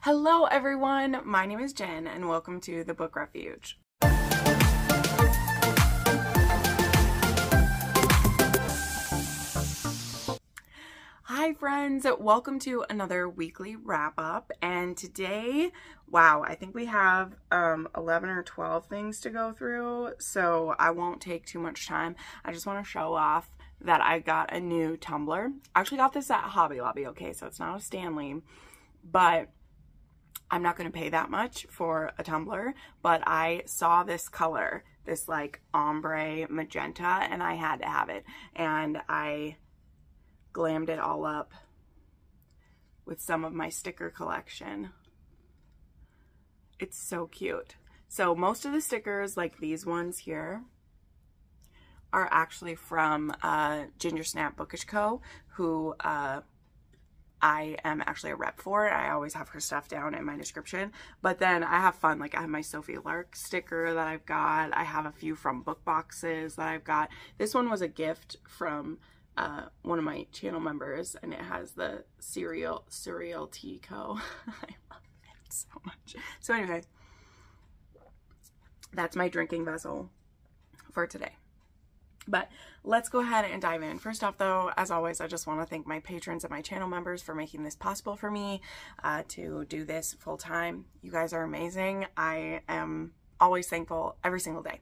Hello everyone, my name is Jen and welcome to the Book Refuge. Hi friends, welcome to another weekly wrap up, and today, wow, I think we have 11 or 12 things to go through, so I won't take too much time. I just want to show off that I got a new tumbler. I actually got this at Hobby Lobby, okay, so it's not a Stanley, but I'm not going to pay that much for a tumbler, but I saw this color, this like ombre magenta, and I had to have it, and I glammed it all up with some of my sticker collection. It's so cute. So most of the stickers, like these ones here, are actually from Ginger Snap Bookish Co., who I am actually a rep for. I always have her stuff down in my description. But then I have fun. Like I have my Sophie Lark sticker that I've got. I have a few from book boxes that I've got. This one was a gift from one of my channel members, and it has the cereal tea co. I love it so much. So anyway, that's my drinking vessel for today. But let's go ahead and dive in. First off though, as always, I just want to thank my patrons and my channel members for making this possible for me to do this full time. You guys are amazing. I am always thankful every single day.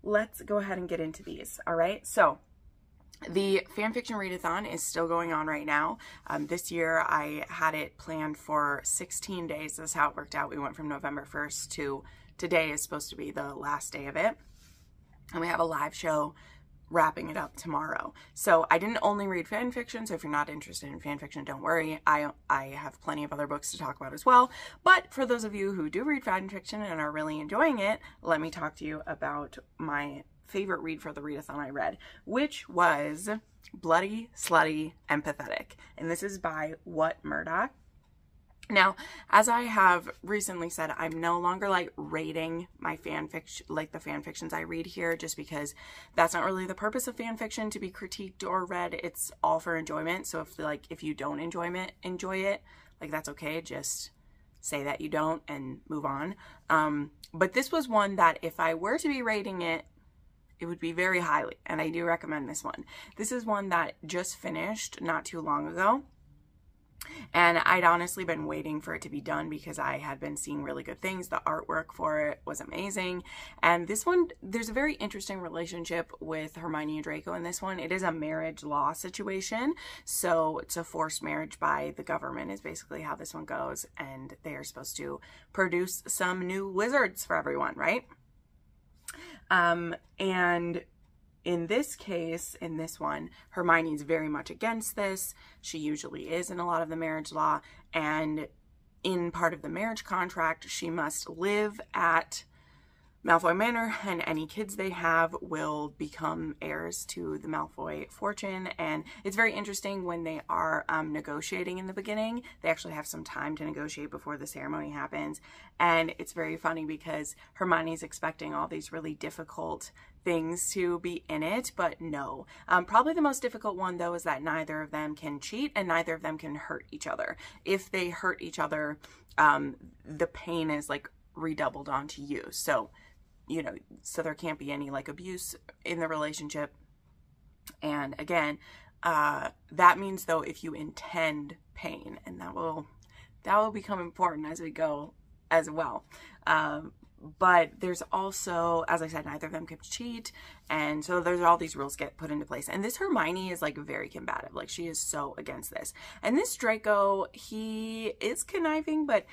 Let's go ahead and get into these. All right. So the Fanfiction Readathon is still going on right now. This year I had it planned for 16 days. This is how it worked out. We went from November 1st to today is supposed to be the last day of it. And we have a live show wrapping it up tomorrow. So I didn't only read fan fiction, so if you're not interested in fan fiction, don't worry. I have plenty of other books to talk about as well. But for those of you who do read fan fiction and are really enjoying it, let me talk to you about my favorite read for the readathon I read, which was Bloody, Slutty, and Pathetic. And this is by What Murdoch. Now, as I have recently said, I'm no longer like rating my fanfiction, like the fan fictions I read here, just because that's not really the purpose of fan fiction, to be critiqued or read. It's all for enjoyment. So if you don't enjoy it, like that's okay. Just say that you don't and move on. But this was one that if I were to be rating it, it would be very highly, and I do recommend this one. This is one that just finished not too long ago. And I'd honestly been waiting for it to be done because I had been seeing really good things. The artwork for it was amazing. And this one, there's a very interesting relationship with Hermione and Draco in this one. It is a marriage law situation. So it's a forced marriage by the government is basically how this one goes. And they are supposed to produce some new wizards for everyone, right? And in this case, in this one, Hermione's very much against this. She usually is in a lot of the marriage law. And in part of the marriage contract, she must live at Malfoy Manor, and any kids they have will become heirs to the Malfoy fortune. And it's very interesting when they are negotiating in the beginning. They actually have some time to negotiate before the ceremony happens. And it's very funny because Hermione's expecting all these really difficult things to be in it, but no. Probably the most difficult one though is that neither of them can cheat and neither of them can hurt each other. If they hurt each other, the pain is like redoubled onto you. So, you know, so there can't be any like abuse in the relationship. And again, that means though, if you intend pain, and that will become important as we go as well. But there's also, as I said, neither of them can cheat. And so there's all these rules get put into place. And this Hermione is like very combative. Like she is so against this. And this Draco, he is conniving, but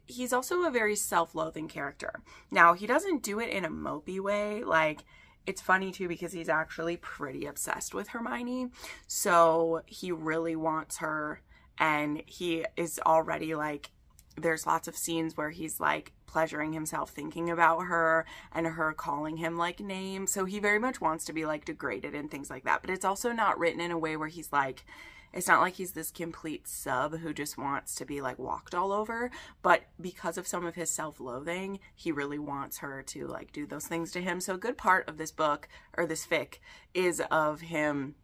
he's also a very self-loathing character. Now, he doesn't do it in a mopey way. Like, it's funny too because he's actually pretty obsessed with Hermione. So he really wants her, and he is already like, there's lots of scenes where he's like pleasuring himself thinking about her and her calling him like names. So he very much wants to be like degraded and things like that. But it's also not written in a way where he's like, it's not like he's this complete sub who just wants to be like walked all over. But because of some of his self-loathing, he really wants her to like do those things to him. So a good part of this book, or this fic, is of him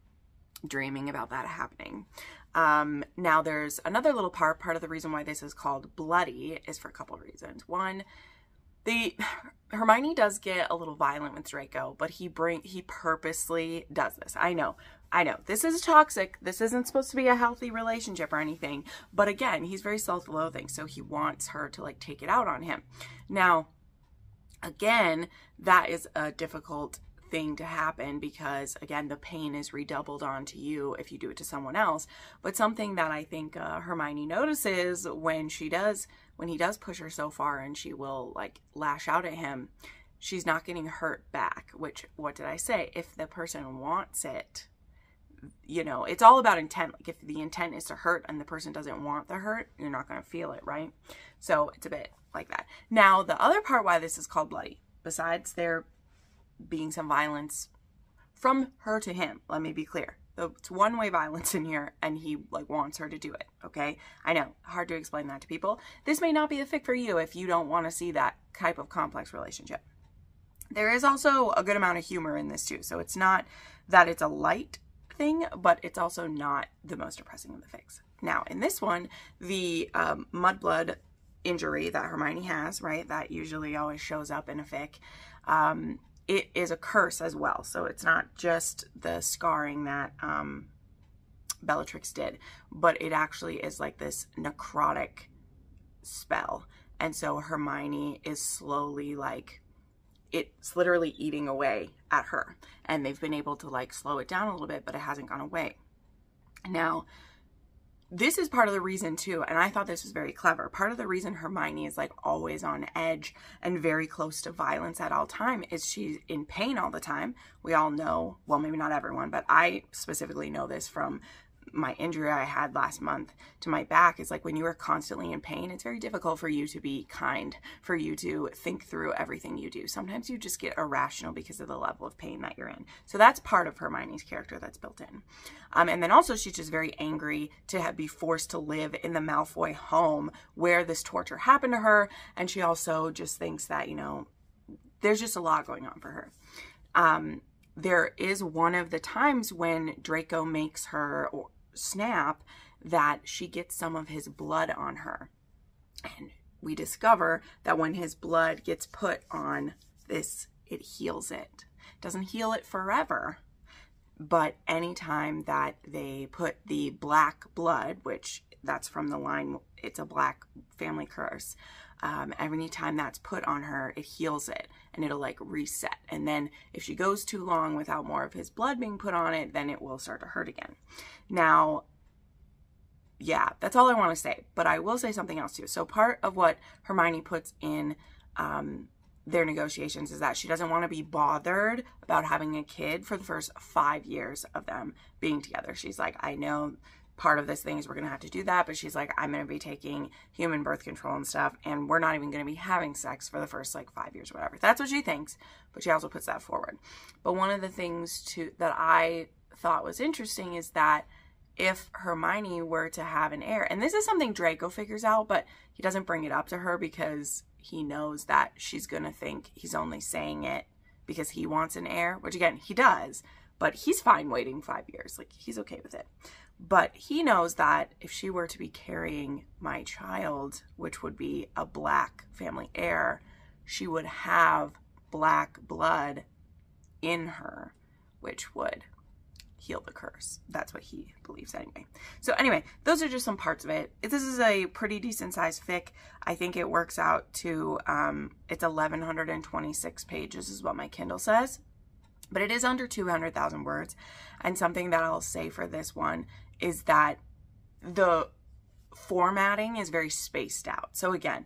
dreaming about that happening. Now there's another little part of the reason why this is called bloody is for a couple of reasons. One, Hermione does get a little violent with Draco, but he purposely does this. I know, this is toxic. This isn't supposed to be a healthy relationship or anything, but again, he's very self-loathing, so he wants her to like take it out on him. Now, again, that is a difficult thing to happen because again, the pain is redoubled onto you if you do it to someone else. But something that I think Hermione notices when he does push her so far and she will like lash out at him, she's not getting hurt back, which, what did I say? If the person wants it, you know, it's all about intent. Like if the intent is to hurt and the person doesn't want the hurt, you're not going to feel it, right? So it's a bit like that. Now, the other part why this is called bloody, besides there being some violence from her to him, let me be clear. It's one-way violence in here, and he like wants her to do it, okay? I know, hard to explain that to people. This may not be the fic for you if you don't want to see that type of complex relationship. There is also a good amount of humor in this too, so it's not that it's a light thing, but it's also not the most depressing of the fics. Now, in this one, the mudblood injury that Hermione has, right, that usually always shows up in a fic, it is a curse as well. So it's not just the scarring that Bellatrix did, but it actually is like this necrotic spell. And so Hermione is slowly like, it's literally eating away at her. And they've been able to like slow it down a little bit, but it hasn't gone away. Now, this is part of the reason too, and I thought this was very clever. Part of the reason Hermione is like always on edge and very close to violence at all time is she's in pain all the time. We all know, well, maybe not everyone, but I specifically know this from my injury I had last month to my back. Is like when you are constantly in pain, it's very difficult for you to be kind, for you to think through everything you do. Sometimes you just get irrational because of the level of pain that you're in. So that's part of Hermione's character that's built in. And then also she's just very angry to be forced to live in the Malfoy home where this torture happened to her. And she also just thinks that, you know, there's just a lot going on for her. There is one of the times when Draco makes her snap that she gets some of his blood on her. And we discover that when his blood gets put on this, it heals it. Doesn't heal it forever, but anytime that they put the black blood, which that's from the line, it's a black family curse, every time that's put on her, it heals it and it'll like reset. And then if she goes too long without more of his blood being put on it, then it will start to hurt again. Now, yeah, that's all I want to say, but I will say something else too. So part of what Hermione puts in their negotiations is that she doesn't want to be bothered about having a kid for the first 5 years of them being together. She's like, I know part of this thing is we're going to have to do that, but she's like, I'm going to be taking human birth control and stuff, and we're not even going to be having sex for the first like 5 years or whatever. That's what she thinks, but she also puts that forward. But one of the things that I thought was interesting is that if Hermione were to have an heir, and this is something Draco figures out, but he doesn't bring it up to her because he knows that she's going to think he's only saying it because he wants an heir, which again, he does, but he's fine waiting 5 years. Like, he's okay with it. But he knows that if she were to be carrying my child, which would be a black family heir, she would have black blood in her, which would heal the curse. That's what he believes anyway. So anyway, those are just some parts of it. This is a pretty decent sized fic. I think it works out to, it's 1,126 pages is what my Kindle says. But it is under 200,000 words. And something that I'll say for this one is that the formatting is very spaced out. So again,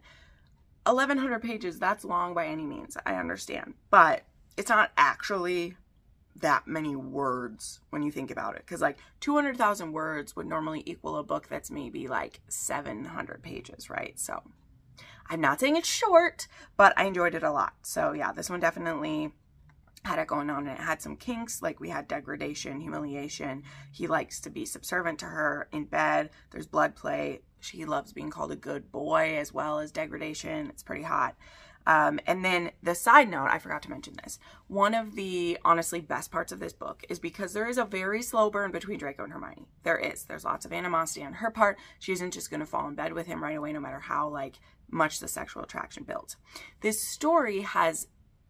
1,100 pages, that's long by any means, I understand. But it's not actually that many words when you think about it. Because like 200,000 words would normally equal a book that's maybe like 700 pages, right? So I'm not saying it's short, but I enjoyed it a lot. So yeah, this one definitely had it going on, and it had some kinks. Like we had degradation, humiliation. He likes to be subservient to her in bed. There's blood play. She loves being called a good boy as well as degradation. It's pretty hot. And then the side note, I forgot to mention this. One of the honestly best parts of this book is because there is a very slow burn between Draco and Hermione. There's lots of animosity on her part. She isn't just going to fall in bed with him right away, no matter how like much the sexual attraction builds. This story has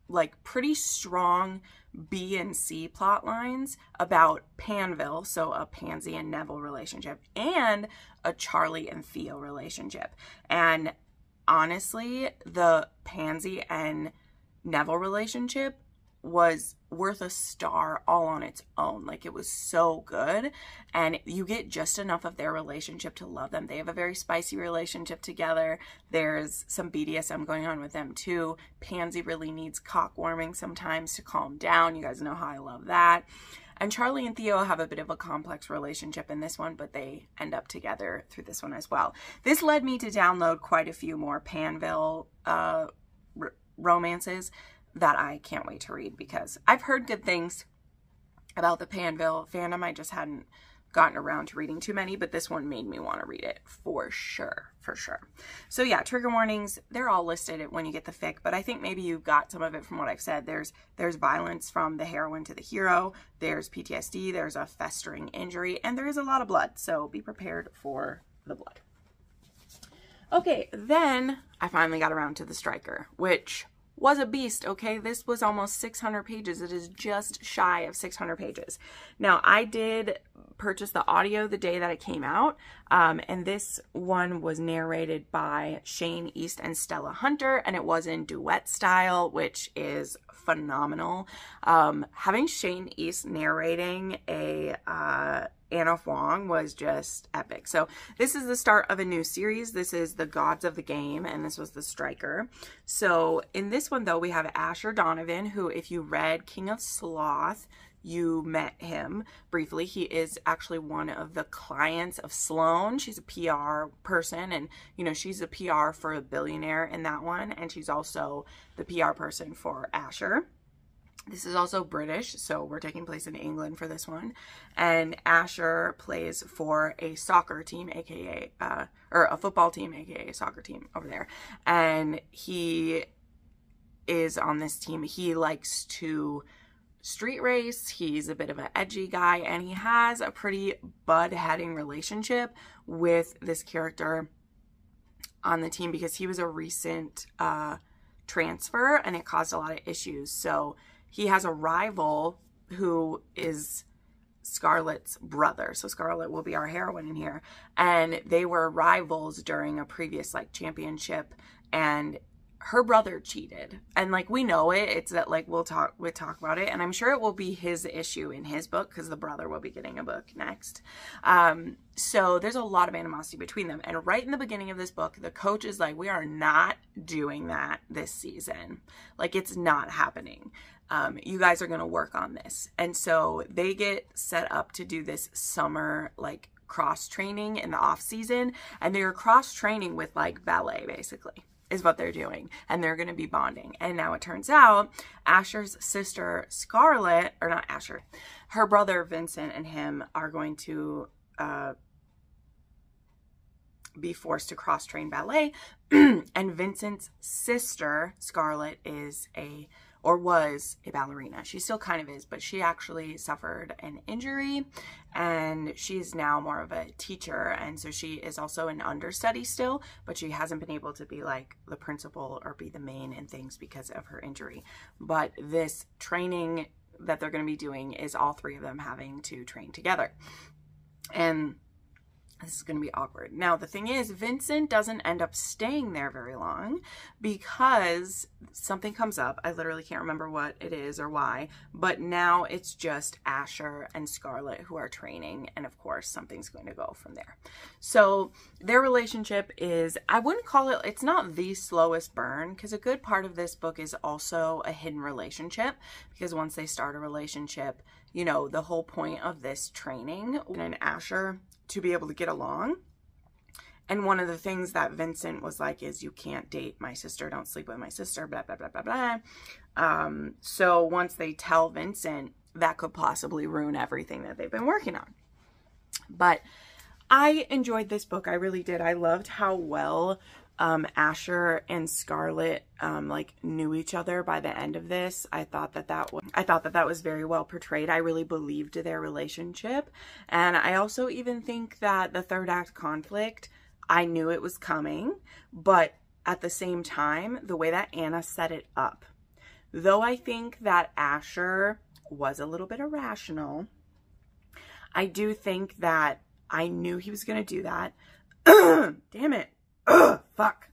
like pretty strong B and C plot lines about Panville, so a Pansy and Neville relationship, and a Charlie and Theo relationship. And honestly, the Pansy and Neville relationship was worth a star all on its own. Like, it was so good, and you get just enough of their relationship to love them. They have a very spicy relationship together. There's some BDSM going on with them too. Pansy really needs cock warming sometimes to calm down. You guys know how I love that. And Charlie and Theo have a bit of a complex relationship in this one, but they end up together through this one as well. This led me to download quite a few more Panville romances that I can't wait to read, because I've heard good things about the Panville fandom. I just hadn't gotten around to reading too many, but this one made me want to read it for sure, for sure. So yeah, trigger warnings, they're all listed when you get the fic, but I think maybe you got some of it from what I've said. There's violence from the heroine to the hero, there's PTSD, there's a festering injury, and there is a lot of blood, so be prepared for the blood. Okay, then I finally got around to The Striker, which was a beast, okay? This was almost 600 pages. It is just shy of 600 pages. Now, I did purchase the audio the day that it came out, and this one was narrated by Shane East and Stella Hunter, and it was in duet style, which is phenomenal. Having Shane East narrating a Anna Huang was just epic. So this is the start of a new series. This is The Gods of the Game, and this was The Striker. So in this one, though, we have Asher Donovan, who, if you read King of Sloth, you met him briefly. He is actually one of the clients of Sloane. She's a PR person, and, you know, she's a PR for a billionaire in that one, and she's also the PR person for Asher. This is also British, so we're taking place in England for this one. And Asher plays for a soccer team, aka, or a football team, aka a soccer team over there. And he is on this team. He likes to street race. He's a bit of an edgy guy, and he has a pretty bud-heading relationship with this character on the team because he was a recent transfer, and it caused a lot of issues. So he has a rival who is Scarlett's brother. So Scarlett will be our heroine in here. And they were rivals during a previous like championship, and her brother cheated. And like, we know it. It's that like we'll talk about it, and I'm sure it will be his issue in his book because the brother will be getting a book next. So there's a lot of animosity between them. And right in the beginning of this book, the coach is like, we are not doing that this season. Like, it's not happening. You guys are going to work on this. And so they get set up to do this summer, like, cross training in the off season. And they're cross training with like ballet, basically, is what they're doing. And they're going to be bonding. And now it turns out Asher's sister, Scarlett, or not Asher, her brother, Vincent, and him are going to be forced to cross train ballet. And Vincent's sister, Scarlett, was a ballerina. She still kind of is, but she actually suffered an injury, and she's now more of a teacher, and so she is also an understudy still, but she hasn't been able to be like the principal or be the main in things because of her injury. But this training that they're going to be doing is all three of them having to train together, and this is going to be awkward. Now, the thing is, Vincent doesn't end up staying there very long because something comes up. I literally can't remember what it is or why, but now it's just Asher and Scarlett who are training, and of course, something's going to go from there. So their relationship is, I wouldn't call it, it's not the slowest burn, because a good part of this book is also a hidden relationship, because once they start a relationship, you know, the whole point of this training and Asher to be able to get along. And one of the things that Vincent was like is, you can't date my sister, don't sleep with my sister, blah, blah, blah, blah, blah. So once they tell Vincent, that could possibly ruin everything that they've been working on. But I enjoyed this book. I really did. I loved how well Asher and Scarlett like knew each other by the end of this. I thought that was very well portrayed. I really believed their relationship. And I also even think that the third act conflict, I knew it was coming, but at the same time, the way that Anna set it up, though I think that Asher was a little bit irrational, I do think that I knew he was going to do that. Damn it. Ugh, fuck.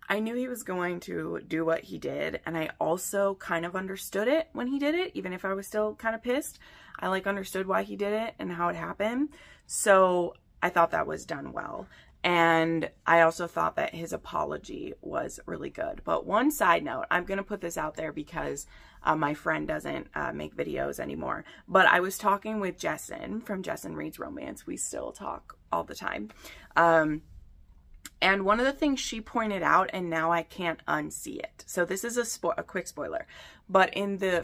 I knew he was going to do what he did, and I also kind of understood it when he did it, even if I was still kind of pissed. I like understood why he did it and how it happened. So I thought that was done well. And I also thought that his apology was really good. But one side note, I'm going to put this out there because my friend doesn't make videos anymore. But I was talking with Jessin from Jessin Reads Romance. We still talk all the time. And one of the things she pointed out, and now I can't unsee it. So this is a quick spoiler. But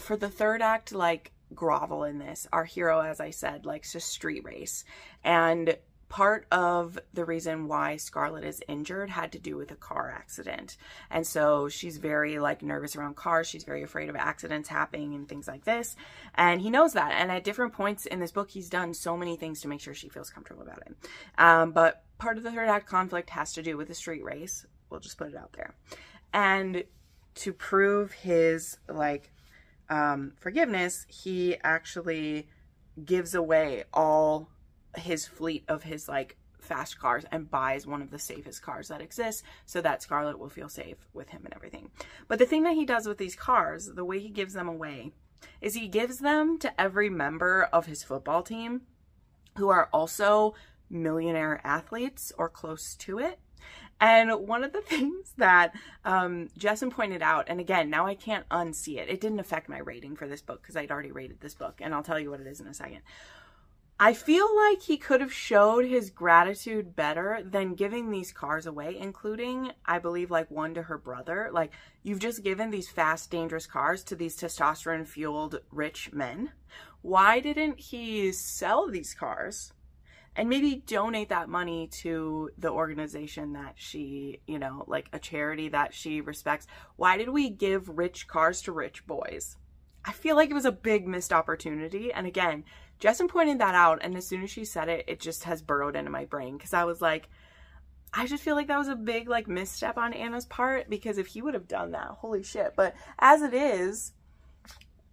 for the third act, like, grovel in this, our hero, as I said, likes to street race. And part of the reason why Scarlett is injured had to do with a car accident. And so she's very like nervous around cars. She's very afraid of accidents happening and things like this. And he knows that. And at different points in this book, he's done so many things to make sure she feels comfortable about it. But part of the third act conflict has to do with the street race. We'll just put it out there. And to prove his like forgiveness, he actually gives away all his fleet of his like fast cars and buys one of the safest cars that exists so that Scarlett will feel safe with him and everything. But the thing that he does with these cars, the way he gives them away, is he gives them to every member of his football team who are also millionaire athletes or close to it. And one of the things that Jessin pointed out, and again, now I can't unsee it. It didn't affect my rating for this book because I'd already rated this book, and I'll tell you what it is in a second. I feel like he could have showed his gratitude better than giving these cars away, including, I believe, like one to her brother. Like, you've just given these fast, dangerous cars to these testosterone-fueled rich men. Why didn't he sell these cars and maybe donate that money to the organization that she, you know, like a charity that she respects? Why did we give rich cars to rich boys? I feel like it was a big missed opportunity. And again, Jessin pointed that out, and as soon as she said it, it just has burrowed into my brain, because I was like, I just feel like that was a big like misstep on Anna's part, because if he would have done that, holy shit. But as it is,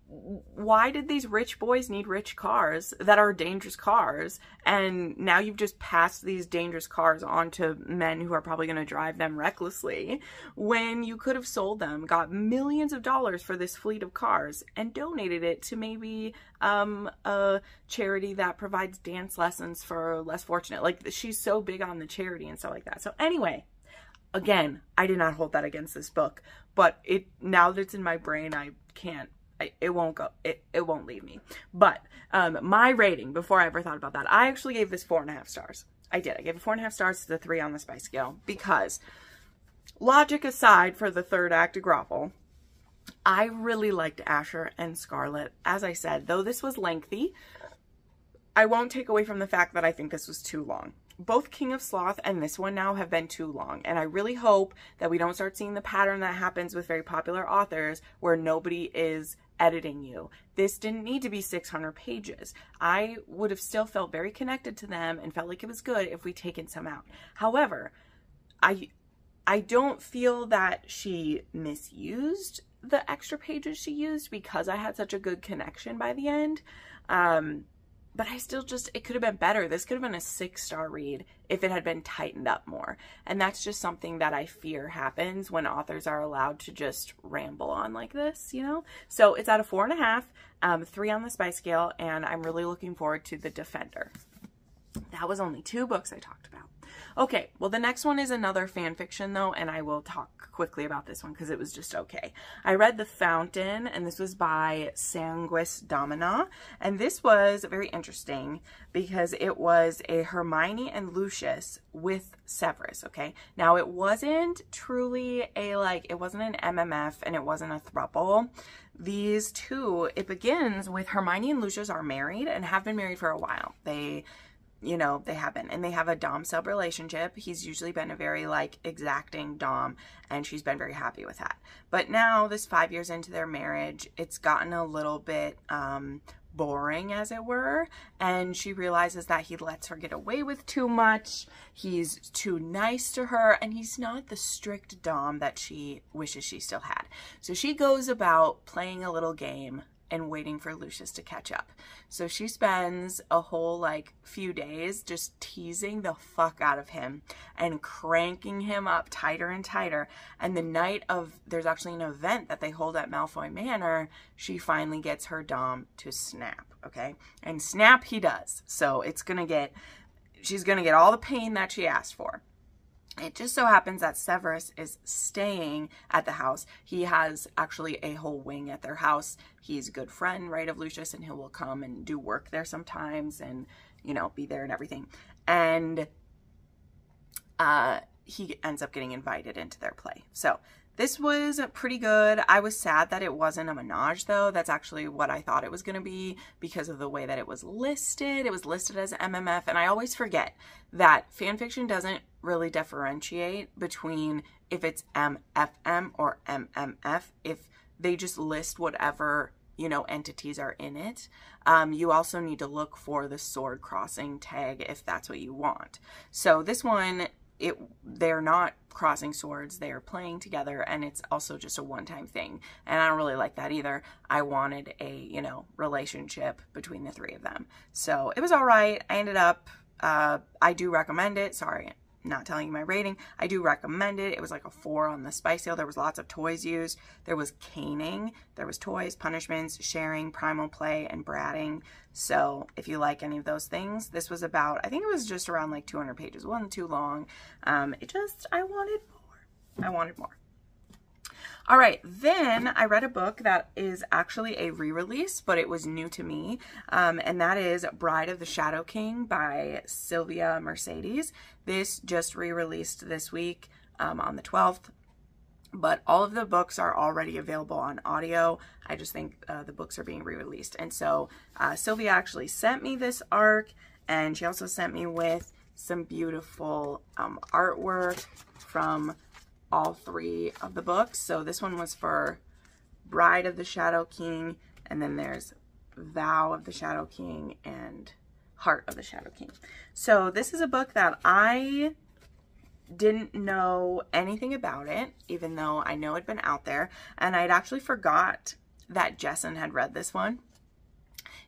why did these rich boys need rich cars that are dangerous cars? And now you've just passed these dangerous cars on to men who are probably going to drive them recklessly, when you could have sold them, got millions of dollars for this fleet of cars, and donated it to maybe a charity that provides dance lessons for less fortunate. Like, she's so big on the charity and stuff like that. So anyway, again, I did not hold that against this book, but it, now that it's in my brain, I can't. It won't go. It won't leave me. But my rating, before I ever thought about that, I actually gave this 4.5 stars. I did. I gave it 4.5 stars to the 3 on the spice scale, because logic aside for the third act of grovel, I really liked Asher and Scarlett. As I said, though this was lengthy, I won't take away from the fact that I think this was too long. Both King of Sloth and this one now have been too long, and I really hope that we don't start seeing the pattern that happens with very popular authors where nobody is editing you. This didn't need to be 600 pages. I would have still felt very connected to them and felt like it was good if we'd taken some out. However, I don't feel that she misused the extra pages she used, because I had such a good connection by the end. But I still just, it could have been better. This could have been a 6-star read if it had been tightened up more. And that's just something that I fear happens when authors are allowed to just ramble on like this, you know? So it's at a 4.5, 3 on the spice scale, and I'm really looking forward to The Defender. That was only 2 books I talked about. Okay, well, the next one is another fan fiction, though, and I will talk quickly about this one because it was just okay. I read The Fountain, and this was by Sanguis Domina, and this was very interesting because it was a Hermione and Lucius with Severus, okay? Now, it wasn't truly a, like, it wasn't an MMF, and it wasn't a throuple. These two, it begins with Hermione and Lucius are married and have been married for a while. They, you know, they have been. And they have a dom-sub relationship. He's usually been a very, like, exacting dom, and she's been very happy with that. But now, this 5 years into their marriage, it's gotten a little bit boring, as it were, and she realizes that he lets her get away with too much. He's too nice to her, and he's not the strict dom that she wishes she still had. So she goes about playing a little game and waiting for Lucius to catch up. So she spends a whole, like, few days just teasing the fuck out of him and cranking him up tighter and tighter. And the night of, there's actually an event that they hold at Malfoy Manor, she finally gets her dom to snap, okay? And snap he does. So it's gonna get, she's gonna get all the pain that she asked for. It just so happens that Severus is staying at the house. He has actually a whole wing at their house. He's a good friend, right, of Lucius, and he will come and do work there sometimes and, you know, be there and everything. And he ends up getting invited into their play. So this was pretty good. I was sad that it wasn't a menage, though. That's actually what I thought it was going to be because of the way that it was listed. It was listed as MMF, and I always forget that fanfiction doesn't really differentiate between if it's MFM or MMF. If they just list whatever, you know, entities are in it. You also need to look for the sword crossing tag if that's what you want. So this one, they're not crossing swords, they are playing together, and it's also just a one-time thing, and I don't really like that either. I wanted a, you know, relationship between the three of them. So it was all right. I ended up, I do recommend it. Sorry, not telling you my rating. I do recommend it. It was like a 4 on the spice scale. There was lots of toys used. There was caning. There was toys, punishments, sharing, primal play, and bratting. So if you like any of those things, this was about, I think it was just around like 200 pages. It wasn't too long. I wanted more. I wanted more. All right, then I read a book that is actually a re-release, but it was new to me, and that is Bride of the Shadow King by Sylvia Mercedes. This just re-released this week on the 12th, but all of the books are already available on audio. I just think the books are being re-released, and so Sylvia actually sent me this arc, and she also sent me with some beautiful artwork from all 3 of the books. So this one was for Bride of the Shadow King, and then there's Vow of the Shadow King and Heart of the Shadow King. So this is a book that I didn't know anything about it, even though I know it'd been out there, and I'd actually forgot that Jesson had read this one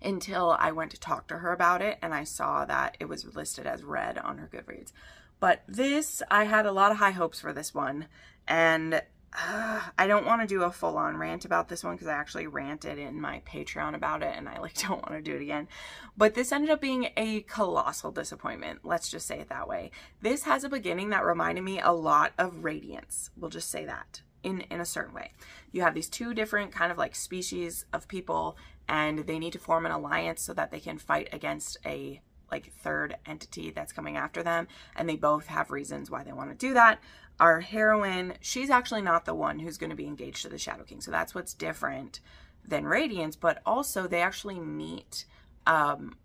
until I went to talk to her about it, and I saw that it was listed as read on her Goodreads. But this, I had a lot of high hopes for this one, and I don't want to do a full-on rant about this one because I actually ranted in my Patreon about it, and I like don't want to do it again. But this ended up being a colossal disappointment. Let's just say it that way. This has a beginning that reminded me a lot of Radiance. We'll just say that in a certain way. You have these 2 different kind of like species of people, and they need to form an alliance so that they can fight against a like 3rd entity that's coming after them, and they both have reasons why they want to do that. Our heroine, she's actually not the one who's going to be engaged to the Shadow King, so that's what's different than Radiance, but also they actually meet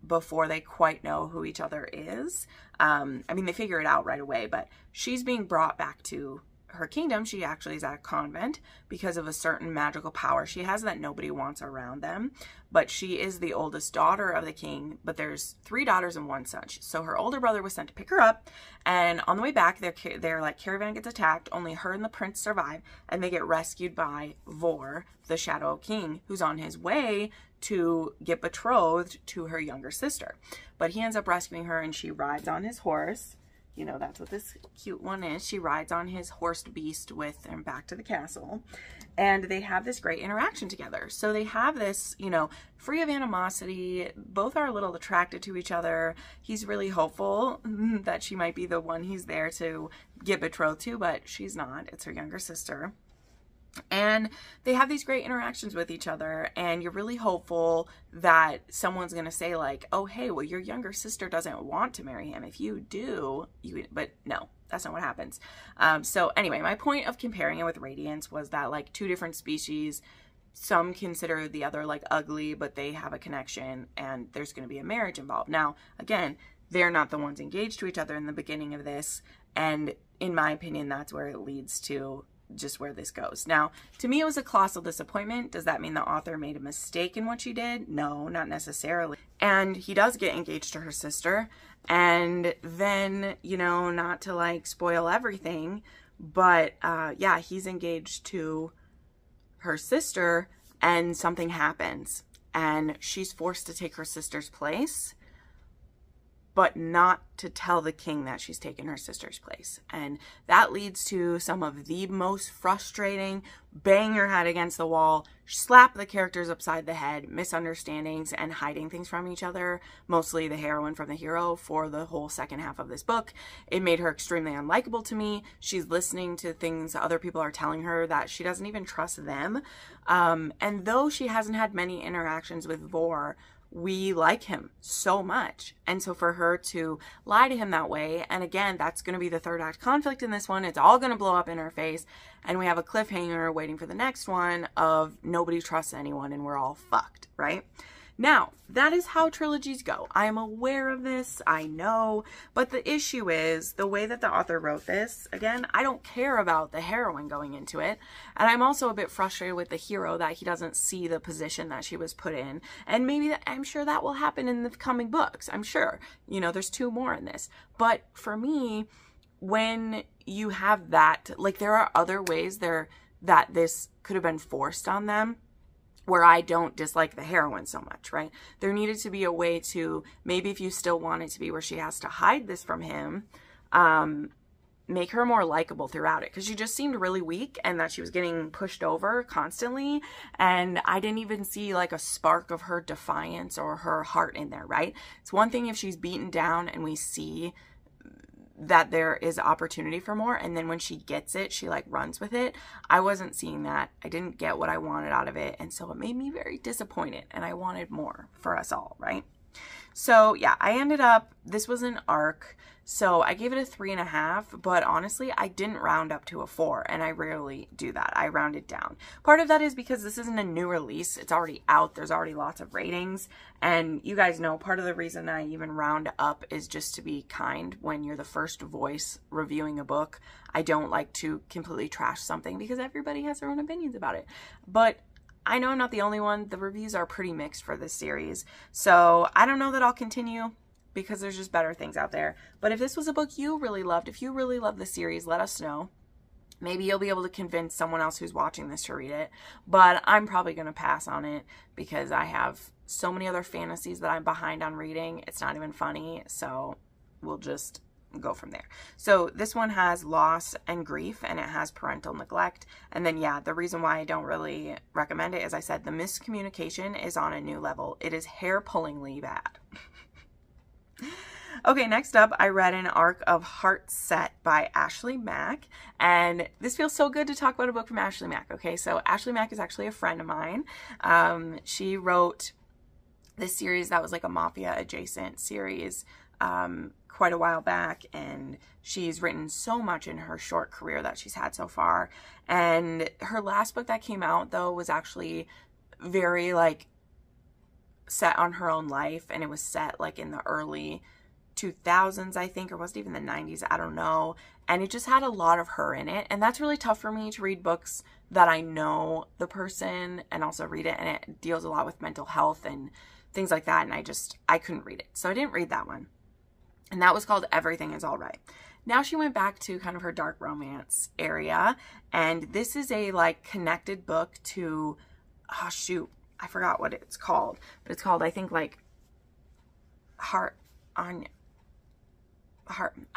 before they quite know who each other is. I mean, they figure it out right away, but she's being brought back to her kingdom. She actually is at a convent because of a certain magical power she has that nobody wants around them. But she is the oldest daughter of the king, but there's 3 daughters and 1 son. So her older brother was sent to pick her up, and on the way back, their like caravan gets attacked. Only her and the prince survive, and they get rescued by Vor, the Shadow King, who's on his way to get betrothed to her younger sister. But he ends up rescuing her, and she rides on his horse. You know, that's what this cute one is. She rides on his horsed beast with him back to the castle. And they have this great interaction together. So they have this, you know, free of animosity. Both are a little attracted to each other. He's really hopeful that she might be the one he's there to get betrothed to, but she's not. It's her younger sister. And they have these great interactions with each other, and you're really hopeful that someone's going to say like, oh, hey, well, your younger sister doesn't want to marry him. If you do, but no, that's not what happens. So anyway, my point of comparing it with Radiance was that like 2 different species, some consider the other like ugly, but they have a connection, and there's going to be a marriage involved. Now, again, they're not the ones engaged to each other in the beginning of this. And in my opinion, that's where it leads to just where this goes. Now, to me, it was a colossal disappointment. Does that mean the author made a mistake in what she did? No, not necessarily. And he does get engaged to her sister. And then, you know, not to like spoil everything, but yeah, he's engaged to her sister and something happens and she's forced to take her sister's place, but not to tell the king that she's taken her sister's place. And that leads to some of the most frustrating, bang your head against the wall, slap the characters upside the head, misunderstandings, and hiding things from each other, mostly the heroine from the hero, for the whole second half of this book. It made her extremely unlikable to me. She's listening to things other people are telling her that she doesn't even trust them. And though she hasn't had many interactions with Vor, we like him so much. And so for her to lie to him that way, and again, that's going to be the third act conflict in this one. It's all going to blow up in her face. And we have a cliffhanger waiting for the next one of nobody trusts anyone and we're all fucked, right? Now, that is how trilogies go. I am aware of this, I know, but the issue is the way that the author wrote this. Again, I don't care about the heroine going into it, and I'm also a bit frustrated with the hero that he doesn't see the position that she was put in, and maybe I'm sure that will happen in the coming books. I'm sure, you know, there's 2 more in this, but for me, when you have that, like, there are other ways there that this could have been forced on them, where I don't dislike the heroine so much, right? There needed to be a way to, maybe if you still want it to be where she has to hide this from him, make her more likable throughout it. Because she just seemed really weak and that she was getting pushed over constantly. And I didn't even see like a spark of her defiance or her heart in there, right? It's one thing if she's beaten down and we see that there is opportunity for more, and then when she gets it, she like runs with it. I wasn't seeing that. I didn't get what I wanted out of it, and so it made me very disappointed, and I wanted more for us all, right? So yeah, I ended up, this was an arc, so I gave it a 3.5, but honestly, I didn't round up to a 4, and I rarely do that. I rounded down. Part of that is because this isn't a new release. It's already out. There's already lots of ratings, and you guys know part of the reason I even round up is just to be kind when you're the first voice reviewing a book. I don't like to completely trash something because everybody has their own opinions about it. But I know I'm not the only one. The reviews are pretty mixed for this series, so I don't know that I'll continue, because there's just better things out there. But if this was a book you really loved, if you really love the series, let us know. Maybe you'll be able to convince someone else who's watching this to read it. But I'm probably going to pass on it because I have so many other fantasies that I'm behind on reading. It's not even funny. So we'll just go from there. So this one has loss and grief, and it has parental neglect. And then, yeah, the reason why I don't really recommend it, as I said, the miscommunication is on a new level. It is hair-pullingly bad. Okay, next up, I read an arc of Heart Set by Ashley Mack, and this feels so good to talk about a book from Ashley Mack. Okay, so Ashley Mack is actually a friend of mine. She wrote this series that was like a mafia adjacent series quite a while back, and she's written so much in her short career that she's had so far. And her last book that came out, though, was actually very like set on her own life, and it was set like in the early 2000s, I think, or was it even the 90s? I don't know. And it just had a lot of her in it, and that's really tough for me to read books that I know the person and also read it, and it deals a lot with mental health and things like that, and I couldn't read it, so I didn't read that one. And that was called Everything Is All Right. Now she went back to kind of her dark romance area, and this is a like connected book to, oh shoot, I forgot what it's called, but it's called, I think, like Heart, I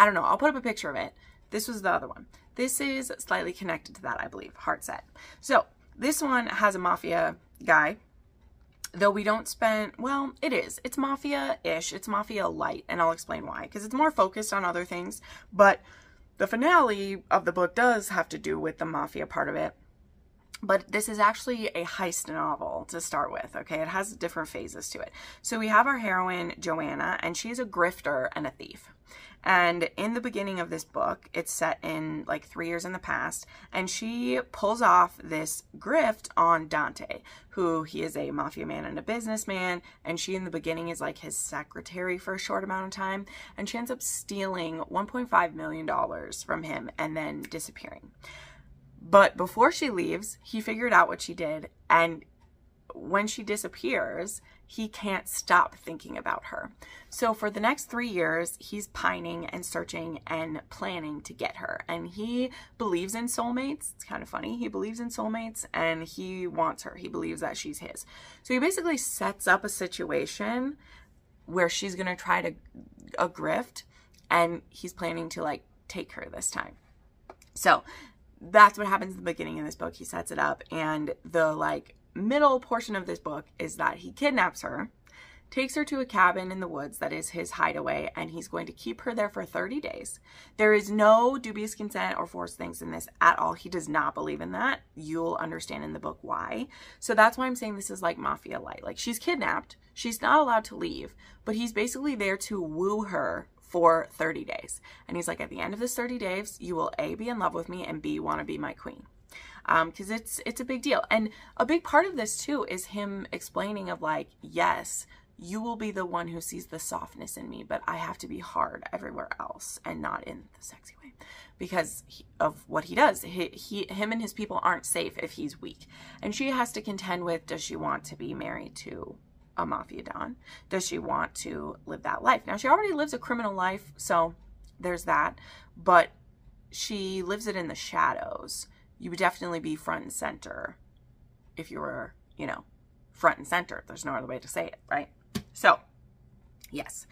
don't know. I'll put up a picture of it. This was the other one. This is slightly connected to that, I believe. Heart Set. So this one has a mafia guy, though we don't spend, well, it is. It's mafia-ish. It's mafia light, and I'll explain why, because it's more focused on other things, but the finale of the book does have to do with the mafia part of it. But this is actually a heist novel to start with, okay? It has different phases to it. So we have our heroine, Joanna, and she's a grifter and a thief. And in the beginning of this book, it's set in like 3 years in the past, and she pulls off this grift on Dante, who he is a mafia man and a businessman, and she in the beginning is like his secretary for a short amount of time, and she ends up stealing $1.5 million from him and then disappearing. But before she leaves, he figured out what she did, and when she disappears, he can't stop thinking about her. So for the next 3 years, he's pining and searching and planning to get her. And he believes in soulmates. It's kind of funny. He believes in soulmates and he wants her. He believes that she's his. So he basically sets up a situation where she's going to try to a grift, and he's planning to like take her this time. So that's what happens at the beginning of this book. He sets it up, and the like middle portion of this book is that he kidnaps her, takes her to a cabin in the woods that is his hideaway, and he's going to keep her there for 30 days. There is no dubious consent or forced things in this at all. He does not believe in that. You'll understand in the book why. So that's why I'm saying this is like mafia light. Like, she's kidnapped. She's not allowed to leave, but he's basically there to woo her for 30 days. And he's like, at the end of this 30 days, you will A, be in love with me, and B, want to be my queen. Because it's a big deal. And a big part of this too is him explaining of like, yes, you will be the one who sees the softness in me, but I have to be hard everywhere else and not in the sexy way because of what he does. Him and his people aren't safe if he's weak. And she has to contend with, does she want to be married to a mafia don? Does she want to live that life? Now, she already lives a criminal life, so there's that, but she lives it in the shadows. You would definitely be front and center if you were, you know, front and center. There's no other way to say it, right? So, yes.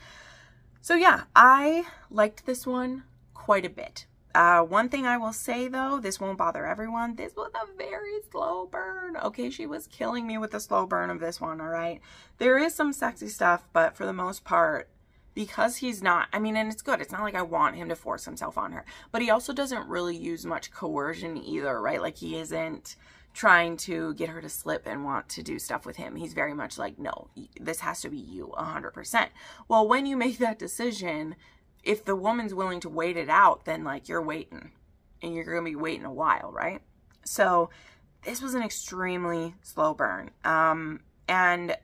So, yeah, I liked this one quite a bit. One thing I will say, though, this won't bother everyone. This was a very slow burn. Okay, she was killing me with the slow burn of this one, all right? There is some sexy stuff, but for the most part, because he's not, I mean, and it's good. It's not like I want him to force himself on her. But he also doesn't really use much coercion either, right? Like, he isn't trying to get her to slip and want to do stuff with him. He's very much like, no, this has to be you 100%. Well, when you make that decision, if the woman's willing to wait it out, then like you're waiting and you're going to be waiting a while, right? So this was an extremely slow burn. And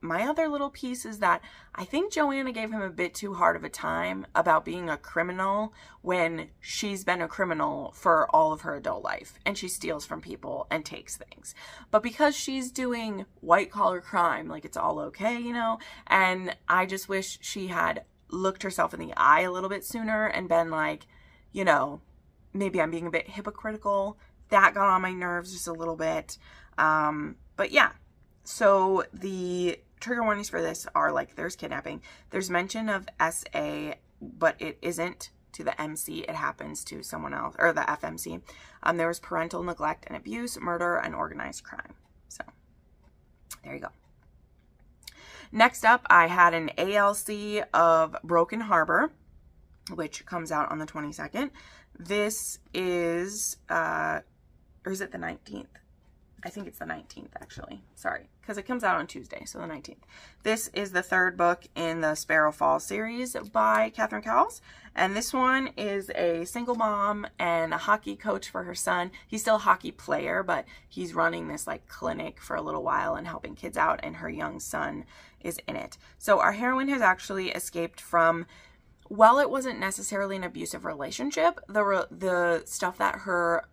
my other little piece is that I think Joanna gave him a bit too hard of a time about being a criminal when she's been a criminal for all of her adult life and she steals from people and takes things. But because she's doing white collar crime, like it's all okay, you know? And I just wish she had looked herself in the eye a little bit sooner and been like, you know, maybe I'm being a bit hypocritical. That got on my nerves just a little bit. But yeah, so the trigger warnings for this are like, there's kidnapping, there's mention of SA, but it isn't to the MC, it happens to someone else, or the FMC. There was parental neglect and abuse, murder, and organized crime. So there you go. Next up, I had an ALC of Broken Harbor, which comes out on the 22nd. This is, or is it the 19th? I think it's the 19th, actually. Sorry, because it comes out on Tuesday, so the 19th. This is the third book in the Sparrow Falls series by Catherine Cowles. And this one is a single mom and a hockey coach for her son. He's still a hockey player, but he's running this like clinic for a little while and helping kids out, and her young son is in it. So our heroine has actually escaped from, while it wasn't necessarily an abusive relationship, the stuff that her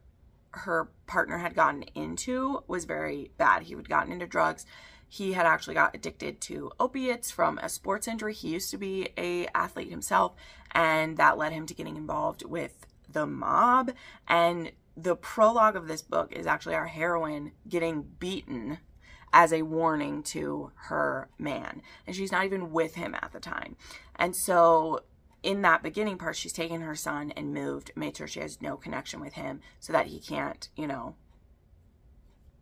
partner had gotten into was very bad. He had gotten into drugs. He had actually got addicted to opiates from a sports injury. He used to be an athlete himself, and that led him to getting involved with the mob. And the prologue of this book is actually our heroine getting beaten as a warning to her man. And she's not even with him at the time. And so in that beginning part, she's taken her son and made sure she has no connection with him so that he can't, you know,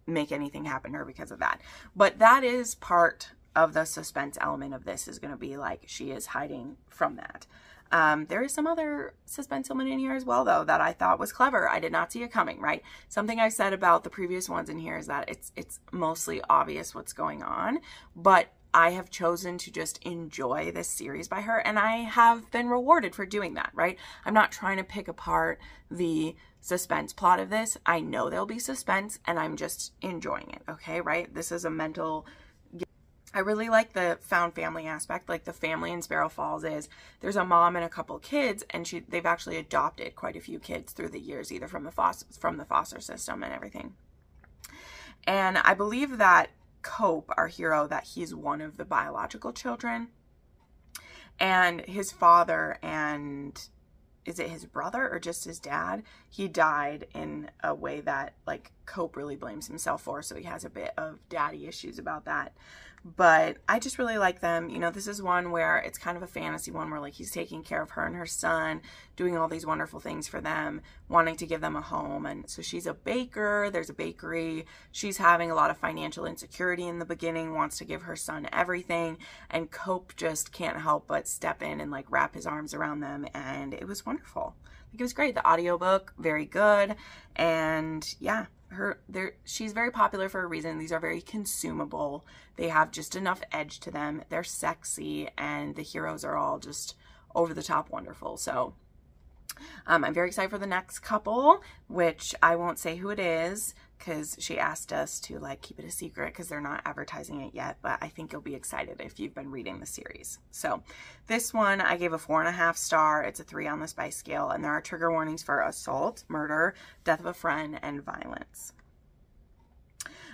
make anything happen to her because of that. But that is part of the suspense element of this, is going to be like she is hiding from that. There is some other suspense element in here as well, though, that I thought was clever. I did not see it coming, right? Something I said about the previous ones in here is that it's mostly obvious what's going on, but I have chosen to just enjoy this series by her, and I have been rewarded for doing that, right? I'm not trying to pick apart the suspense plot of this. I know there'll be suspense, and I'm just enjoying it, okay, right? This is a mental... I really like the found family aspect. Like, the family in Sparrow Falls is there's a mom and a couple kids, and they've actually adopted quite a few kids through the years, either from the foster system and everything. And I believe that Cope, our hero, that he's one of the biological children, and his father and, is it his brother or just his dad? He died in a way that, like, Cope really blames himself for, so he has a bit of daddy issues about that. But I just really like them. You know, this is one where it's kind of a fantasy one where, like, he's taking care of her and her son, doing all these wonderful things for them, wanting to give them a home. And so she's a baker, there's a bakery, she's having a lot of financial insecurity in the beginning, wants to give her son everything, and Cope just can't help but step in and, like, wrap his arms around them, and it was wonderful. Like, it was great. The audiobook, very good, and yeah, she's very popular for a reason. These are very consumable. They have just enough edge to them. They're sexy, and the heroes are all just over the top wonderful. So I'm very excited for the next couple, which I won't say who it is because she asked us to, like, keep it a secret because they're not advertising it yet, but I think you'll be excited if you've been reading the series. So this one I gave a 4.5 star. It's a 3 on the spice scale, and there are trigger warnings for assault, murder, death of a friend, and violence.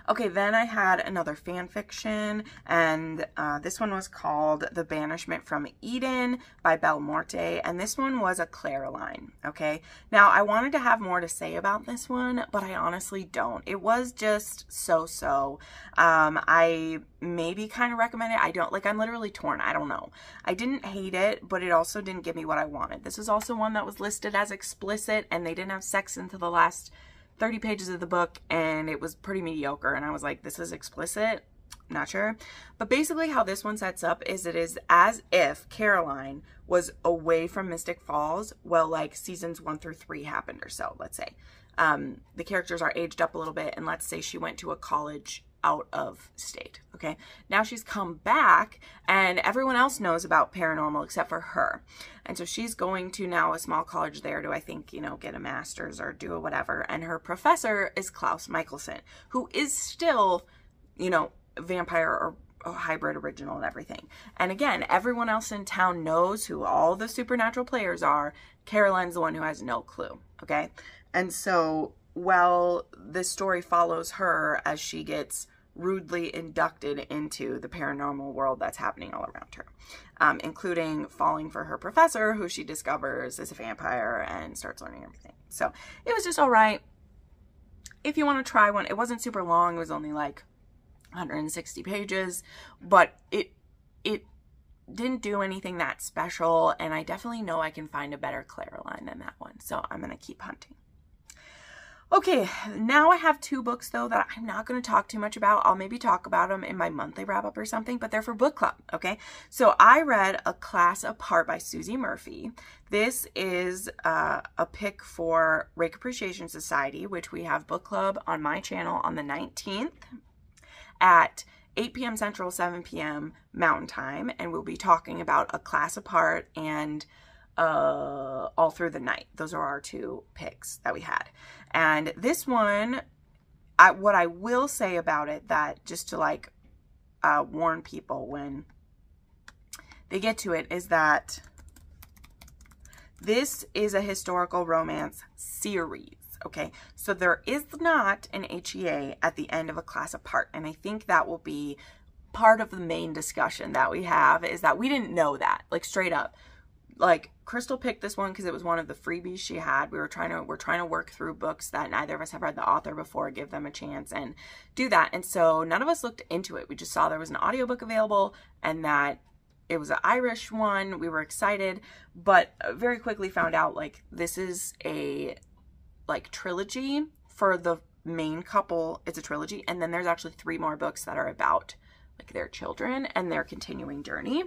Okay, then I had another fan fiction, and this one was called The Banishment from Eden by Belle Morte, and this one was a Clareline, okay? Now, I wanted to have more to say about this one, but I honestly don't. It was just so-so. I maybe kind of recommend it. I don't, like, I'm literally torn. I don't know. I didn't hate it, but it also didn't give me what I wanted. This is also one that was listed as explicit, and they didn't have sex until the last 30 pages of the book, and it was pretty mediocre, and I was like, this is explicit? Not sure. But basically how this one sets up is it is as if Caroline was away from Mystic Falls while, like, seasons 1 through 3 happened or so, let's say. The characters are aged up a little bit, and let's say she went to a college out of state, okay? Now she's come back, and everyone else knows about paranormal except for her. And so she's going to now a small college there to, I think, you know, get a master's or do whatever. And her professor is Klaus Michelson, who is still, you know, vampire or a hybrid original and everything. And again, everyone else in town knows who all the supernatural players are. Caroline's the one who has no clue, okay? And so, well, this story follows her as she gets rudely inducted into the paranormal world that's happening all around her, including falling for her professor, who she discovers is a vampire and starts learning everything. So it was just all right. If you want to try one, it wasn't super long. It was only like 160 pages, but it didn't do anything that special, and I definitely know I can find a better Clareline than that one, so I'm going to keep hunting. Okay, now I have 2 books, though, that I'm not going to talk too much about. I'll maybe talk about them in my monthly wrap-up or something, but they're for book club, okay? So I read A Class Apart by Susie Murphy. This is a pick for Rake Appreciation Society, which we have book club on my channel on the 19th at 8 p.m. Central, 7 p.m. Mountain Time, and we'll be talking about A Class Apart and All Through the Night. Those are our 2 picks that we had. And this one, what I will say about it, that just to, like, warn people when they get to it, is that this is a historical romance series, okay? So there is not an HEA at the end of A Class Apart, and I think that will be part of the main discussion that we have, is that we didn't know that, like, straight up. Like, Crystal picked this one because it was one of the freebies she had. We're trying to work through books that neither of us have read the author before, give them a chance and do that. And so none of us looked into it. We just saw there was an audiobook available and that it was an Irish one. We were excited, but very quickly found out, like, this is a, like, trilogy for the main couple. It's a trilogy, and then there's actually 3 more books that are about like their children and their continuing journey.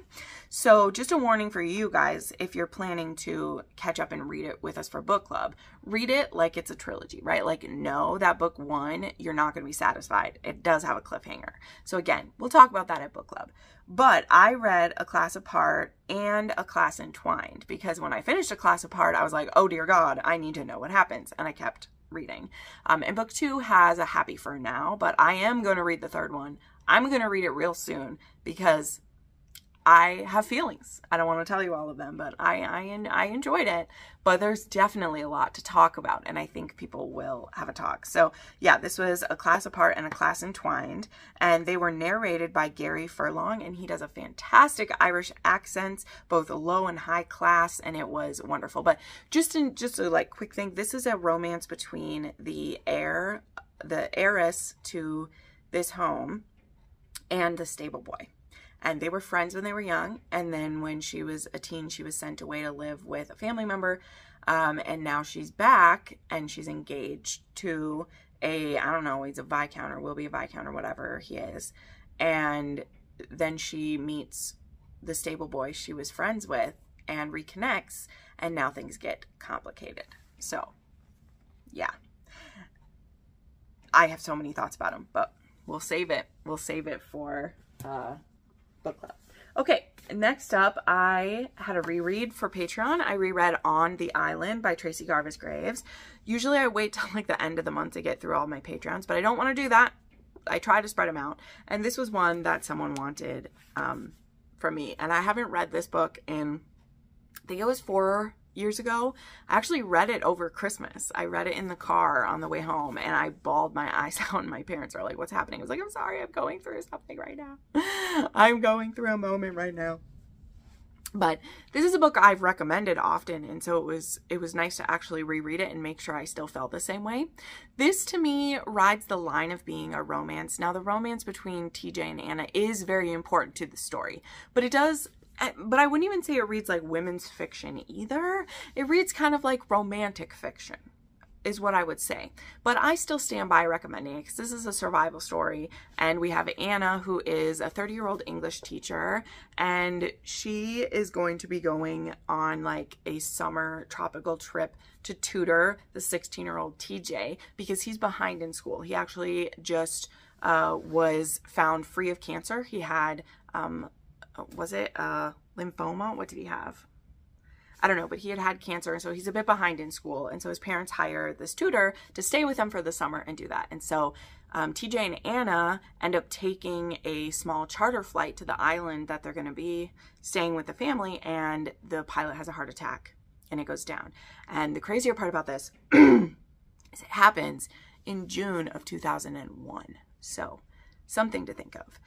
So just a warning for you guys, if you're planning to catch up and read it with us for book club, read it like it's a trilogy, right? Like, know that book 1, you're not going to be satisfied. It does have a cliffhanger. So again, we'll talk about that at book club. But I read A Class Apart and A Class Entwined, because when I finished A Class Apart, I was like, oh dear God, I need to know what happens. And I kept reading. And book 2 has a happy for now, but I am going to read the third one. I'm going to read it real soon because I have feelings. I don't want to tell you all of them, but I enjoyed it. But there's definitely a lot to talk about, and I think people will have a talk. So yeah, this was A Class Apart and A Class Entwined, and they were narrated by Gary Furlong, and he does a fantastic Irish accent, both low and high class, and it was wonderful. But just a like quick thing, this is a romance between the heiress to this home and the stable boy. And they were friends when they were young. And then when she was a teen, she was sent away to live with a family member. And now she's back and she's engaged to I don't know, he's a Viscount or will be a Viscount or whatever he is. And then she meets the stable boy she was friends with and reconnects. And now things get complicated. So yeah, I have so many thoughts about him, but we'll save it. We'll save it for book club. Okay, next up, I had a reread for Patreon. I reread On the Island by Tracy Garvis Graves. Usually I wait till like the end of the month to get through all my Patreons, but I don't want to do that. I try to spread them out. And this was one that someone wanted from me. And I haven't read this book in, I think it was 4 years ago. I actually read it over Christmas. I read it in the car on the way home and I bawled my eyes out, and my parents are like, what's happening? I was like, I'm sorry, I'm going through something right now. I'm going through a moment right now. But this is a book I've recommended often, and so it was nice to actually reread it and make sure I still felt the same way. This to me rides the line of being a romance. Now the romance between TJ and Anna is very important to the story, but I wouldn't even say it reads like women's fiction either. It reads kind of like romantic fiction is what I would say. But I still stand by recommending it because this is a survival story. And we have Anna, who is a 30-year-old English teacher. And she is going to be going on like a summer tropical trip to tutor the 16-year-old TJ because he's behind in school. He actually just was found free of cancer. He had... was it lymphoma? What did he have? I don't know, but he had cancer, and so he's a bit behind in school. And so his parents hire this tutor to stay with him for the summer and do that. And so TJ and Anna end up taking a small charter flight to the island that they're going to be staying with the family, and the pilot has a heart attack and it goes down. And the crazier part about this is it happens in June of 2001. So something to think of.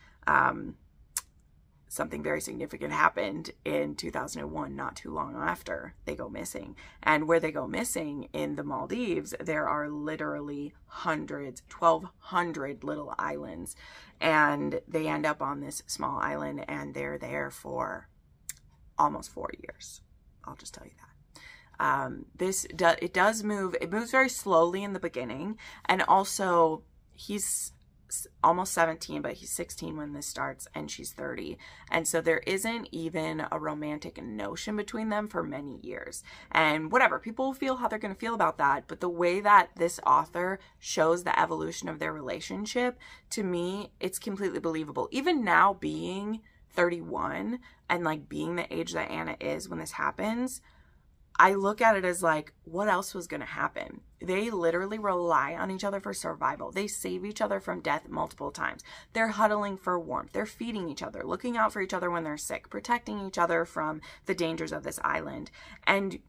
Something very significant happened in 2001, not too long after they go missing. And where they go missing in the Maldives, there are literally hundreds, 1,200 little islands. And they end up on this small island and they're there for almost 4 years. I'll just tell you that. It does move. It moves very slowly in the beginning. And also he's almost 17, but he's 16 when this starts and she's 30. And so there isn't even a romantic notion between them for many years. And whatever, people will feel how they're going to feel about that. But the way that this author shows the evolution of their relationship, to me, it's completely believable. Even now being 31 and like being the age that Anna is when this happens, I look at it as like, what else was going to happen? They literally rely on each other for survival. They save each other from death multiple times. They're huddling for warmth. They're feeding each other, looking out for each other when they're sick, protecting each other from the dangers of this island. And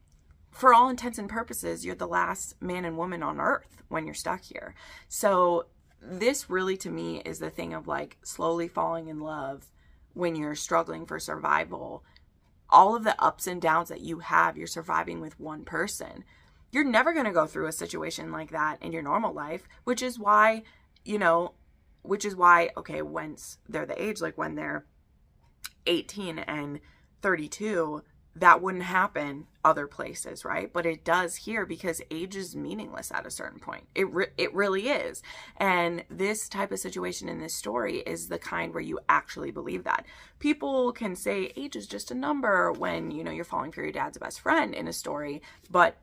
for all intents and purposes, you're the last man and woman on earth when you're stuck here. So this really, to me, is the thing of like slowly falling in love when you're struggling for survival. All of the ups and downs that you have, you're surviving with one person. You're never going to go through a situation like that in your normal life, which is why, okay, once they're the age, like when they're 18 and 32, that wouldn't happen other places, right? But it does here because age is meaningless at a certain point. It really is. And this type of situation in this story is the kind where you actually believe that. People can say age is just a number when, you know, you're falling for your dad's best friend in a story, but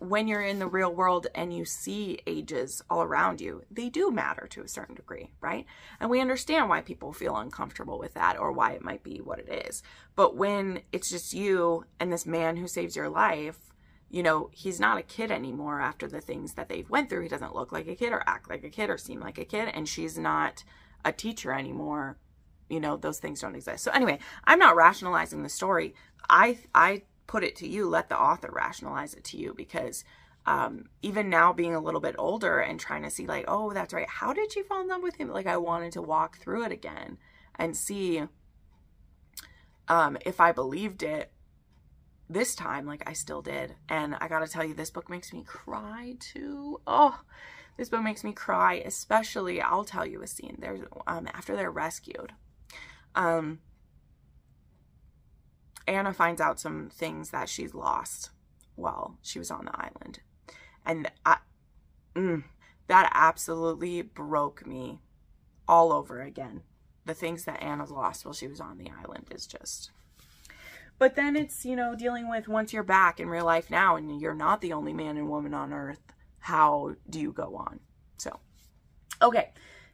when you're in the real world and you see ages all around you, they do matter to a certain degree, right? And we understand why people feel uncomfortable with that or why it might be what it is. But when it's just you and this man who saves your life, you know, he's not a kid anymore after the things that they've went through. He doesn't look like a kid or act like a kid or seem like a kid. And she's not a teacher anymore. You know, those things don't exist. So anyway, I'm not rationalizing the story. I put it to you, let the author rationalize it to you, because even now being a little bit older and trying to see like, oh, that's right, how did she fall in love with him? Like I wanted to walk through it again and see if I believed it this time like I still did. And I gotta tell you, this book makes me cry too. Oh, this book makes me cry, especially, I'll tell you a scene. There's after they're rescued. Anna finds out some things that she's lost while she was on the island. And that absolutely broke me all over again. The things that Anna's lost while she was on the island is just... But then it's, you know, dealing with once you're back in real life now and you're not the only man and woman on earth, how do you go on? So, okay.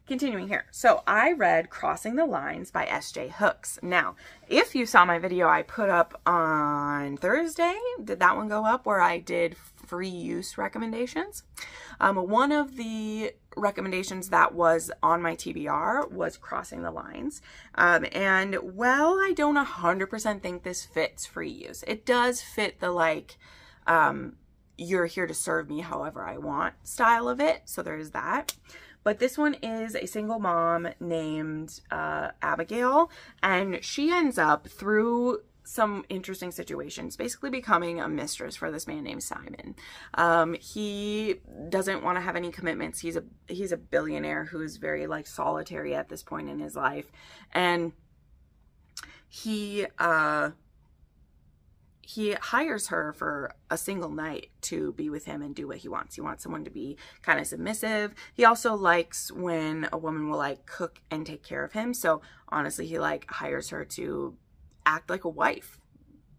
Continuing here. So I read Crossing the Lines by S.J. Hooks. Now, if you saw my video I put up on Thursday, did that one go up where I did free use recommendations? One of the recommendations that was on my TBR was Crossing the Lines. And well, I don't 100% think this fits free use. It does fit the like, you're here to serve me however I want style of it. So there's that. But this one is a single mom named Abigail, and she ends up, through some interesting situations, basically becoming a mistress for this man named Simon. He doesn't want to have any commitments. He's a billionaire who's very like solitary at this point in his life, and he hires her for a single night to be with him and do what he wants. He wants someone to be kind of submissive. He also likes when a woman will like cook and take care of him. So honestly, he like hires her to act like a wife,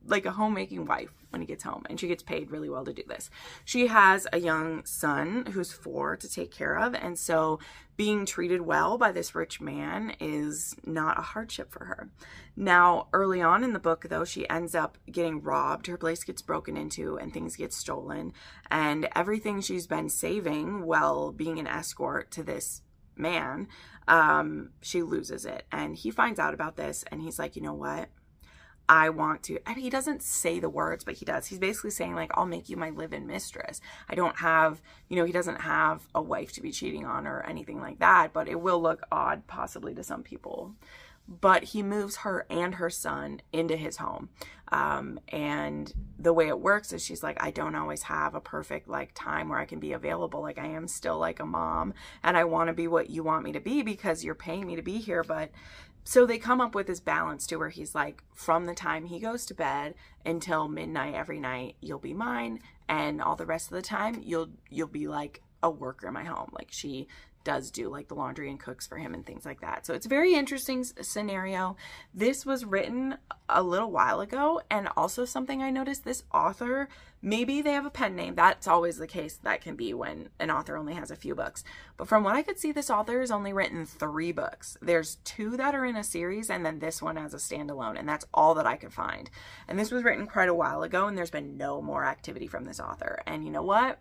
like a homemaking wife when he gets home. And she gets paid really well to do this. She has a young son who's 4 to take care of. And so being treated well by this rich man is not a hardship for her. Now, early on in the book, though, she ends up getting robbed. Her place gets broken into and things get stolen. And everything she's been saving while being an escort to this man, she loses it. And he finds out about this and he's like, you know what? I want to, I mean, he doesn't say the words, but he does. He's basically saying like, I'll make you my live-in mistress. I don't have, you know, he doesn't have a wife to be cheating on or anything like that, but it will look odd possibly to some people. But he moves her and her son into his home. And the way it works is she's like, I don't always have a perfect like time where I can be available. Like I am still like a mom and I want to be what you want me to be because you're paying me to be here. But so they come up with this balance to where he's like, from the time he goes to bed until midnight every night, you'll be mine. And all the rest of the time you'll be like a worker in my home. Like she does do like the laundry and cooks for him and things like that. So it's a very interesting scenario. This was written a little while ago, and also something I noticed, this author, maybe they have a pen name. That's always the case. That can be when an author only has a few books. But from what I could see, this author has only written 3 books. There's 2 that are in a series, and then this one as a standalone, and that's all that I could find. And this was written quite a while ago, and there's been no more activity from this author. And you know what?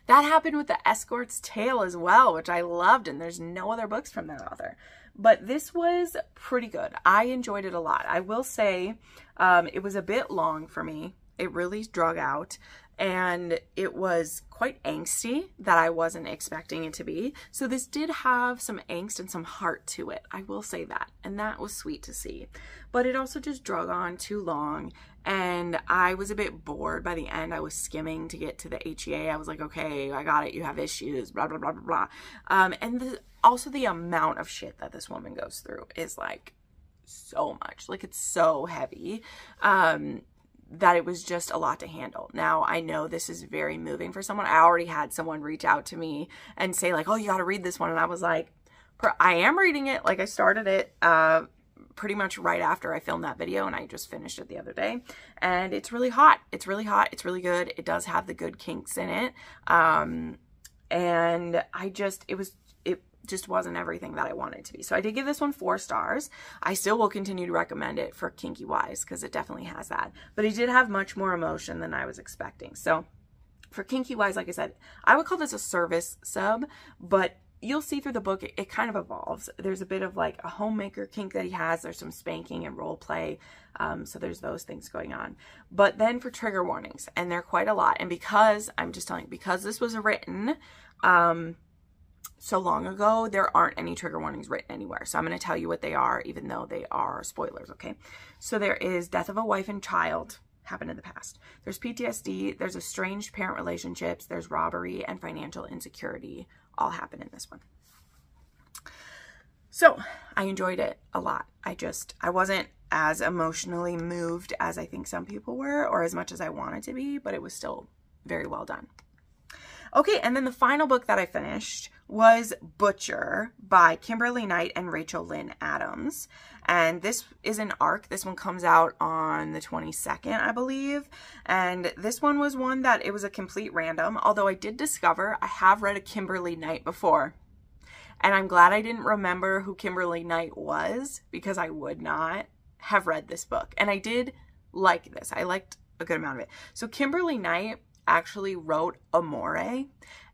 That happened with The Escort's Tale as well, which I loved, and there's no other books from that author. But this was pretty good. I enjoyed it a lot. I will say it was a bit long for me. It really drug out, and it was quite angsty that I wasn't expecting it to be. So this did have some angst and some heart to it. I will say that, and that was sweet to see. But it also just drug on too long, and I was a bit bored by the end. I was skimming to get to the HEA. I was like, okay, I got it. You have issues, blah, blah, blah, blah, blah. And also the amount of shit that this woman goes through is like so much. Like, it's so heavy that it was just a lot to handle. Now, I know this is very moving for someone. I already had someone reach out to me and say like, oh, you got to read this one. And I was like, I am reading it. Like, I started it pretty much right after I filmed that video, and I just finished it the other day, and it's really hot. It's really hot. It's really good. It does have the good kinks in it. And it just wasn't everything that I wanted it to be. So I did give this one 4 stars. I still will continue to recommend it for kinky wise, because it definitely has that, but it did have much more emotion than I was expecting. So for kinky wise, like I said, I would call this a service sub, but you'll see through the book, it kind of evolves. There's a bit of like a homemaker kink that he has. There's some spanking and role play. So there's those things going on. But then for trigger warnings, and they're quite a lot. And because, I'm just telling you, because this was written so long ago, there aren't any trigger warnings written anywhere. So I'm going to tell you what they are, even though they are spoilers, okay? So there is death of a wife and child happened in the past. There's PTSD, there's estranged parent relationships, there's robbery and financial insecurity all happen in this one. So I enjoyed it a lot. I wasn't as emotionally moved as I think some people were, or as much as I wanted to be, but it was still very well done. Okay, and then the final book that I finished was Butcher by Kimberly Knight and Rachel Lynn Adams. And this is an arc. This one comes out on the 22nd, I believe. And this one was one that it was a complete random, although I did discover I have read a Kimberly Knight before. And I'm glad I didn't remember who Kimberly Knight was, because I would not have read this book. And I did like this. I liked a good amount of it. So Kimberly Knight actually wrote Amore.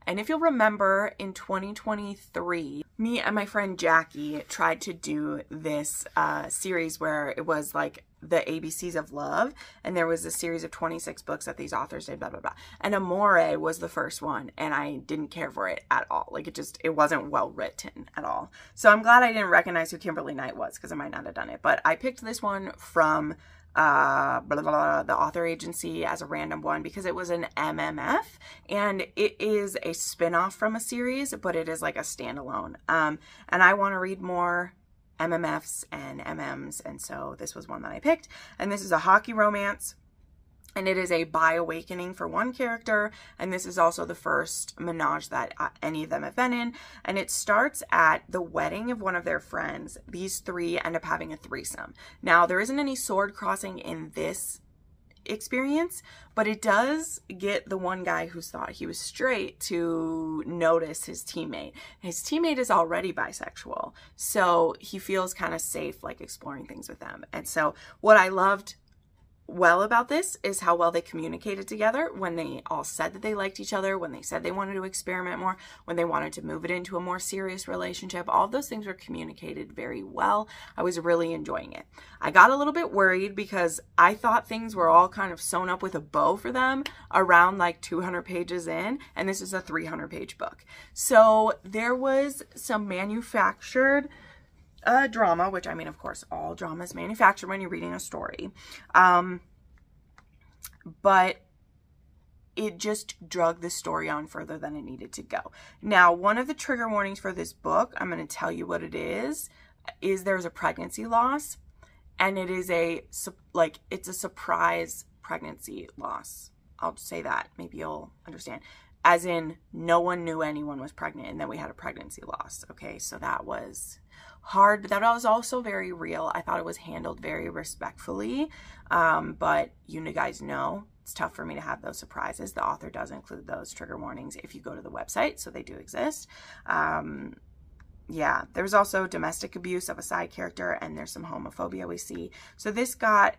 And if you'll remember, in 2023, me and my friend Jackie tried to do this series where it was like the ABCs of love, and there was a series of 26 books that these authors did, blah, blah, blah. And Amore was the first one, and I didn't care for it at all. Like, it wasn't well written at all. So I'm glad I didn't recognize who Kimberly Knight was, because I might not have done it. But I picked this one from the author agency as a random one because it was an MMF, and it is a spin-off from a series, but it is like a standalone. And I want to read more MMFs and MMs, and so this was one that I picked. And this is a hockey romance, and it is a bi-awakening for one character, and this is also the first menage that any of them have been in. And it starts at the wedding of one of their friends. These 3 end up having a threesome. Now, there isn't any sword crossing in this experience, but it does get the one guy who thought he was straight to notice his teammate. His teammate is already bisexual, so he feels kind of safe, like, exploring things with them. And so what I loved well about this is how well they communicated together, when they all said that they liked each other, when they said they wanted to experiment more, when they wanted to move it into a more serious relationship. All of those things were communicated very well. I was really enjoying it. I got a little bit worried because I thought things were all kind of sewn up with a bow for them around like 200 pages in, and this is a 300-page book. So there was some manufactured drama, which, I mean, of course, all drama is manufactured when you're reading a story. But it just drug the story on further than it needed to go. Now, one of the trigger warnings for this book, I'm going to tell you what it is there's a pregnancy loss, and it is it's a surprise pregnancy loss. I'll just say that. Maybe you'll understand. As in, no one knew anyone was pregnant, and then we had a pregnancy loss. Okay, so that was hard, but that was also very real. I thought it was handled very respectfully, but you guys know it's tough for me to have those surprises. The author does include those trigger warnings if you go to the website, so they do exist. Yeah, there's also domestic abuse of a side character, and there's some homophobia we see. So this got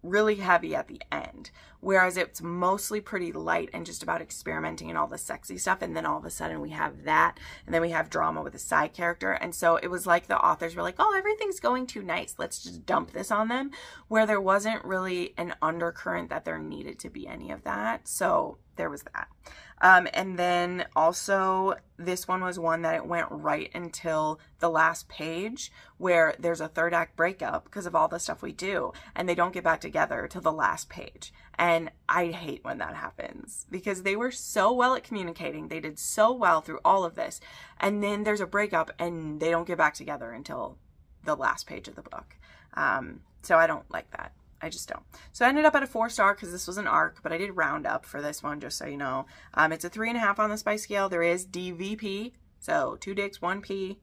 really heavy at the end, whereas it's mostly pretty light and just about experimenting and all the sexy stuff, and then all of a sudden we have that, and then we have drama with a side character. And so it was like the authors were like, oh, everything's going too nice, let's just dump this on them, where there wasn't really an undercurrent that there needed to be any of that. So there was that. And then also this one was one that it went right until the last page, where there's a third act breakup because of all the stuff we do, and they don't get back together till the last page. And I hate when that happens, because they were so well at communicating. They did so well through all of this, and then there's a breakup and they don't get back together until the last page of the book. So I don't like that. I just don't. So I ended up at a 4-star because this was an ARC, but I did round up for this one, just so you know. It's a 3.5 on the spice scale. There is DVP, so 2 dicks, 1 P,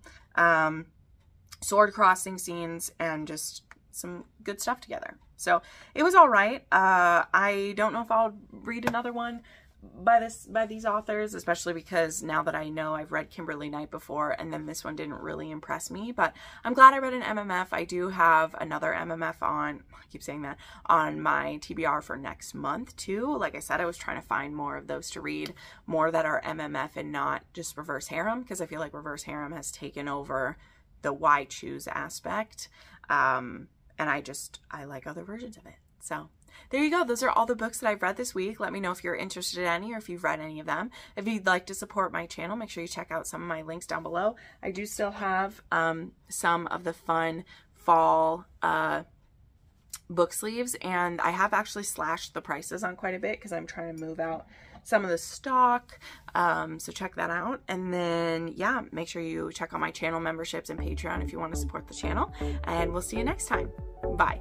sword crossing scenes, and just some good stuff together. So it was all right. I don't know if I'll read another one by these authors, especially because now that I know I've read Kimberly Knight before, and then this one didn't really impress me, but I'm glad I read an MMF. I do have another MMF on, I keep saying that, on my TBR for next month too. Like I said, I was trying to find more of those to read, more that are MMF and not just reverse harem, because I feel like reverse harem has taken over the why choose aspect, and I like other versions of it. So there you go. Those are all the books that I've read this week. Let me know if you're interested in any or if you've read any of them. If you'd like to support my channel, make sure you check out some of my links down below. I do still have some of the fun fall book sleeves, and I have actually slashed the prices on quite a bit because I'm trying to move out some of the stock, so check that out. And then yeah, make sure you check out my channel memberships and Patreon if you want to support the channel, and we'll see you next time. Bye.